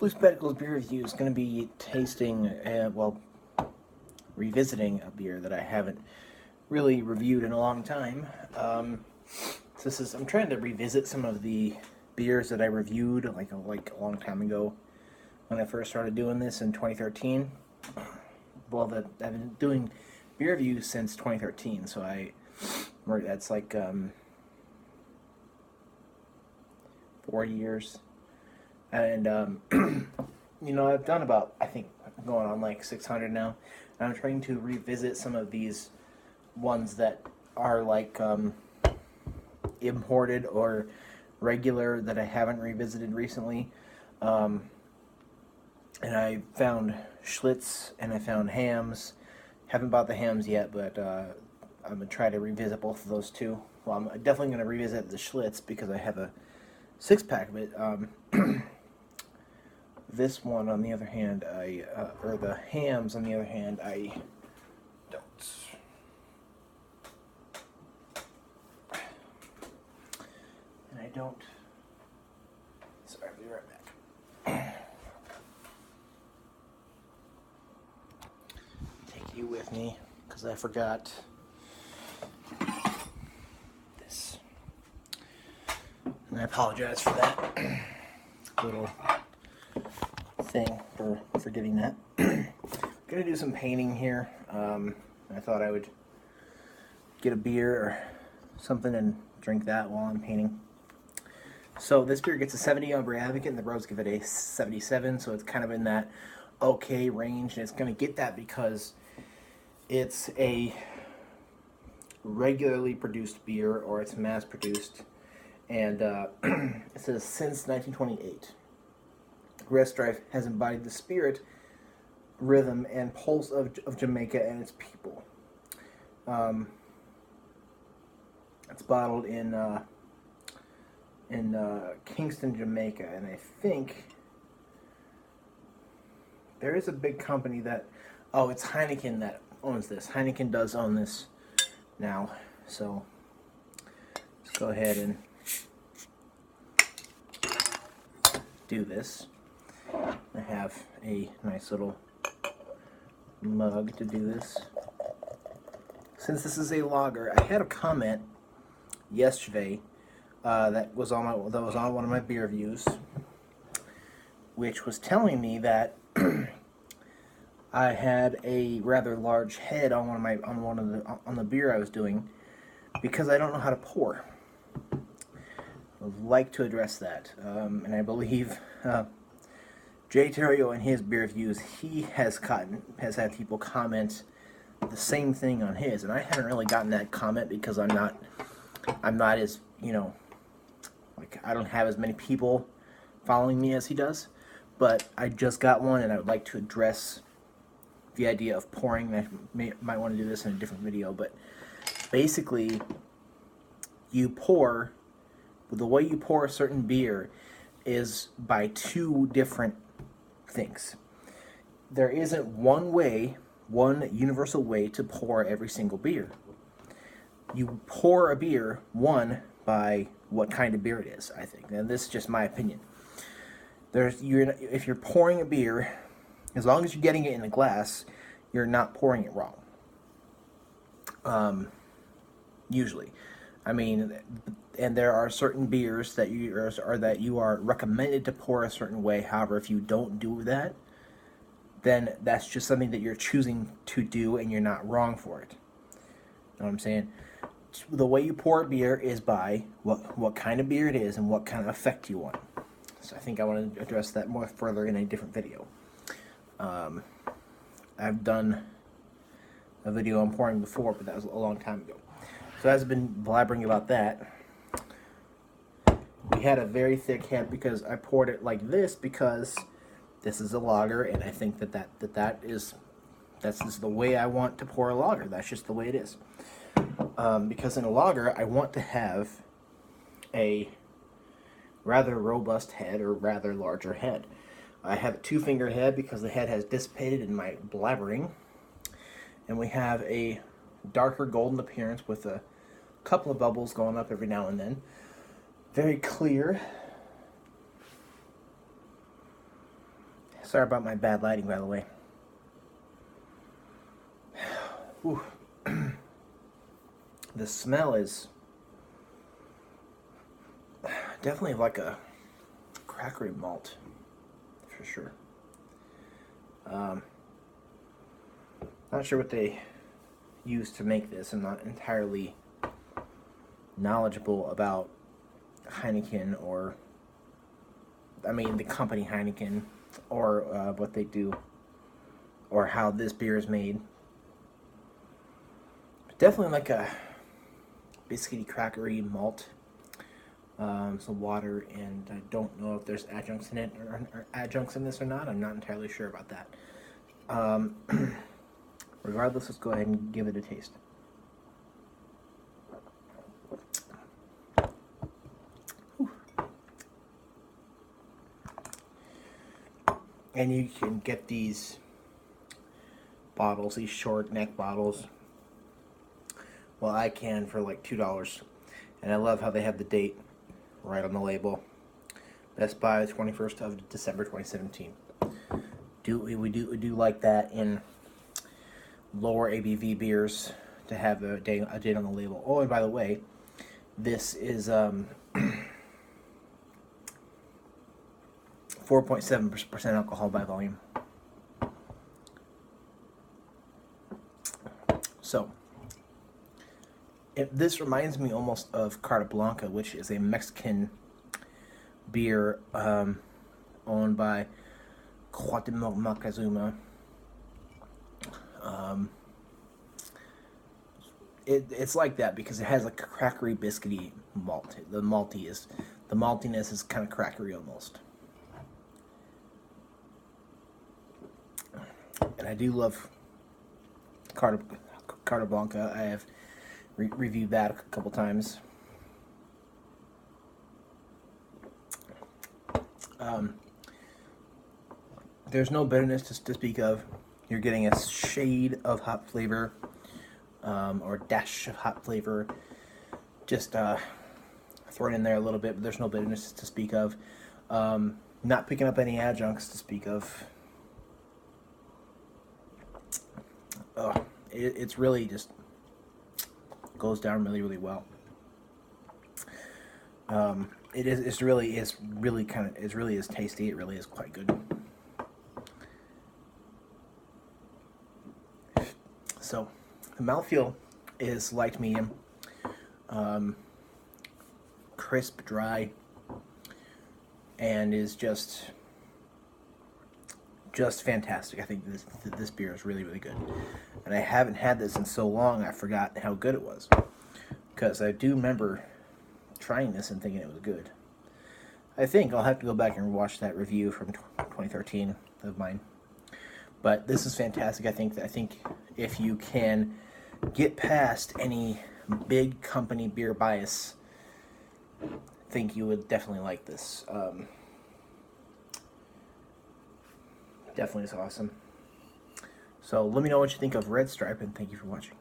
BlueSpecs beer review is going to be tasting, revisiting a beer that I haven't really reviewed in a long time. I'm trying to revisit some of the beers that I reviewed like a long time ago when I first started doing this in 2013. I've been doing beer reviews since 2013, so that's like 4 years. And, I've done about, I think, going on like 600 now. And I'm trying to revisit some of these ones that are like imported or regular that I haven't revisited recently. And I found Schlitz and I found Hams. Haven't bought the Hams yet, but I'm going to try to revisit both of those too. Well, I'm definitely going to revisit the Schlitz because I have a 6-pack of it. This one, on the other hand, or the Hams, on the other hand, I don't. And I don't. Sorry, I'll be right back. Take you with me, because I forgot this. And I apologize for that little thing for forgetting that. Gonna do some painting here. I thought I would get a beer or something and drink that while I'm painting. So this beer gets a 70 on Brew Advocate, and the Bros give it a 77, so it's kind of in that okay range, and it's gonna get that because it's a regularly produced beer, or it's mass produced, and it says since 1928. Rest Drive has embodied the spirit, rhythm, and pulse of Jamaica and its people. It's bottled in Kingston, Jamaica, and I think there is a big company that, it's Heineken that owns this. Heineken does own this now, so let's go ahead and do this. I have a nice little mug to do this. Since this is a lager, I had a comment yesterday that was on one of my beer reviews, which was telling me that I had a rather large head on the beer I was doing because I don't know how to pour. I would like to address that, and I believe Jay Terrio in his beer reviews, he has had people comment the same thing on his, and I haven't really gotten that comment because I'm not as, I don't have as many people following me as he does, but I just got one, and I would like to address the idea of pouring. I might want to do this in a different video, but basically, the way you pour a certain beer is by two different things. There isn't one universal way to pour every single beer. You pour a beer, by what kind of beer it is, I think. And this is just my opinion. If you're pouring a beer, as long as you're getting it in a glass, you're not pouring it wrong. Usually. I mean, and there are certain beers that you are recommended to pour a certain way. However, if you don't do that, then that's just something that you're choosing to do, and you're not wrong for it. You know what I'm saying? The way you pour a beer is by what kind of beer it is and what kind of effect you want. So I think I want to address that more further in a different video. I've done a video on pouring before, but that was a long time ago. So as I've been blabbering about that, we had a very thick head because I poured it like this because this is a lager, and I think that's just the way I want to pour a lager. That's just the way it is. Because in a lager, I want to have a rather robust head, or rather larger head. I have a 2-finger head because the head has dissipated in my blabbering, and we have a darker golden appearance with a couple of bubbles going up every now and then. Very clear. Sorry about my bad lighting, by the way. Whew. The smell is definitely like a crackery malt, for sure. Not sure what they use to make this. I'm not entirely knowledgeable about Heineken, or I mean the company Heineken, or what they do, or how this beer is made. But definitely like a biscuity, crackery malt. Some water, and I don't know if there's adjuncts in it or adjuncts in this or not. I'm not entirely sure about that. Regardless, let's go ahead and give it a taste. Whew. And you can get these bottles, these short neck bottles. Well, I can for like $2, and I love how they have the date right on the label. Best by the 21st of December 2017. We do like that in lower ABV beers to have a date on the label. Oh, and by the way, this is 4.7% alcohol by volume. So, this reminds me almost of Carta Blanca, which is a Mexican beer owned by Cuauhtémoc Moctezuma. It's like that because it has like a crackery, biscuity malt. The maltiness is kind of crackery almost. And I do love Carta Blanca. I have reviewed that a couple times. There's no bitterness to speak of. You're getting a shade of hop flavor, or a dash of hop flavor, just thrown in there a little bit, but there's no bitterness to speak of. Not picking up any adjuncts to speak of. It's really just goes down really, really well. It really is tasty. It really is quite good. So the mouthfeel is light medium, crisp, dry, and is just fantastic. I think this beer is really, really good. And I haven't had this in so long, I forgot how good it was. Because I do remember trying this and thinking it was good. I think I'll have to go back and watch that review from 2013 of mine. But this is fantastic. I think if you can get past any big company beer bias, I think you would definitely like this. Definitely is awesome. So let me know what you think of Red Stripe, and thank you for watching.